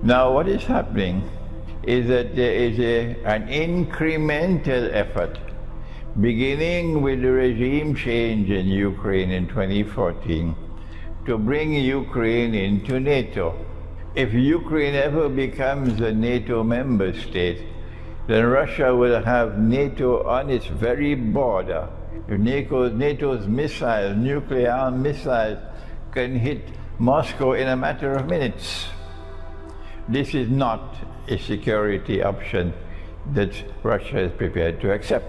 Now what is happening is that there is an incremental effort, beginning with the regime change in Ukraine in 2014, to bring Ukraine into NATO. If Ukraine ever becomes a NATO member state, then Russia will have NATO on its very border. If NATO's missiles, nuclear missiles, can hit Moscow in a matter of minutes. This is not a security option that Russia is prepared to accept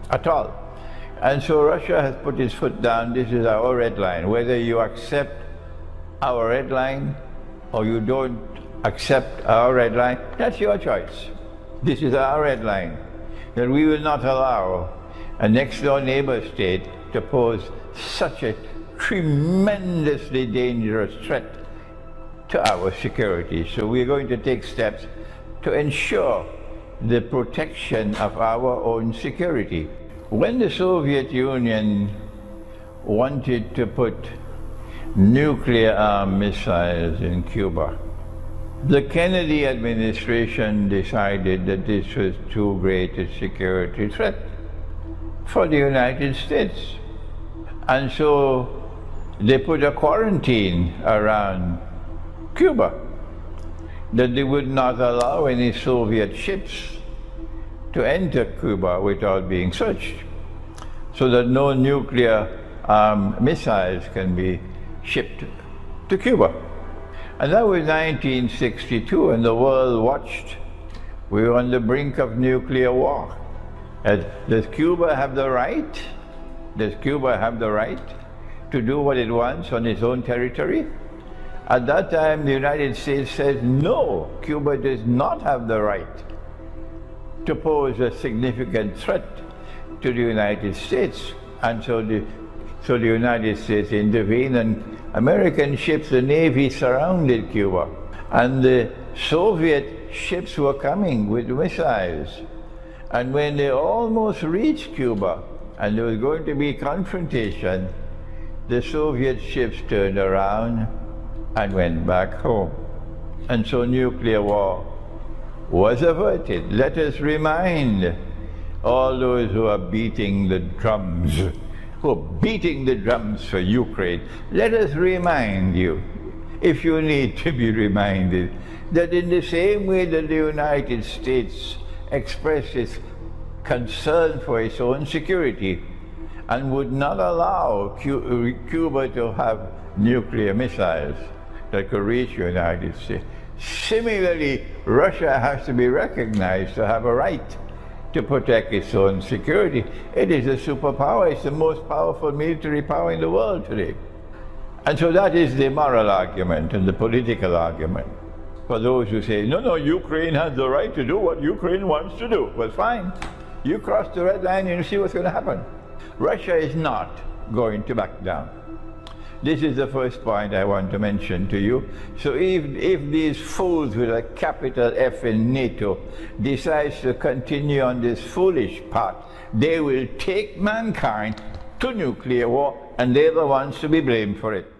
at all. And so Russia has put its foot down. This is our red line. Whether you accept our red line or you don't accept our red line, that's your choice. This is our red line, that we will not allow a next-door neighbor state to pose such a tremendously dangerous threat to our security. So we're going to take steps to ensure the protection of our own security. When the Soviet Union wanted to put nuclear-armed missiles in Cuba, the Kennedy administration decided that this was too great a security threat for the United States. And so they put a quarantine around Cuba, that they would not allow any Soviet ships to enter Cuba without being searched, so that no nuclear missiles can be shipped to Cuba. And that was 1962, and the world watched. We were on the brink of nuclear war. Does Cuba have the right? Does Cuba have the right to do what it wants on its own territory? At that time, the United States said, no, Cuba does not have the right to pose a significant threat to the United States. And so the United States intervened, and American ships, the Navy, surrounded Cuba. And the Soviet ships were coming with missiles. And when they almost reached Cuba, and there was going to be confrontation, the Soviet ships turned around and went back home. And so nuclear war was averted. Let us remind all those who are beating the drums, for Ukraine, let us remind you, if you need to be reminded, that in the same way that the United States expressed its concern for its own security and would not allow Cuba to have nuclear missiles that could reach the United States, similarly, Russia has to be recognized to have a right to protect its own security. It is a superpower. It's the most powerful military power in the world today. And so that is the moral argument and the political argument for those who say, no, Ukraine has the right to do what Ukraine wants to do. Well, fine. You cross the red line and you see what's going to happen. Russia is not going to back down. This is the first point I want to mention to you. So if these fools with a capital F in NATO decides to continue on this foolish path, they will take mankind to nuclear war, and they're the ones to be blamed for it.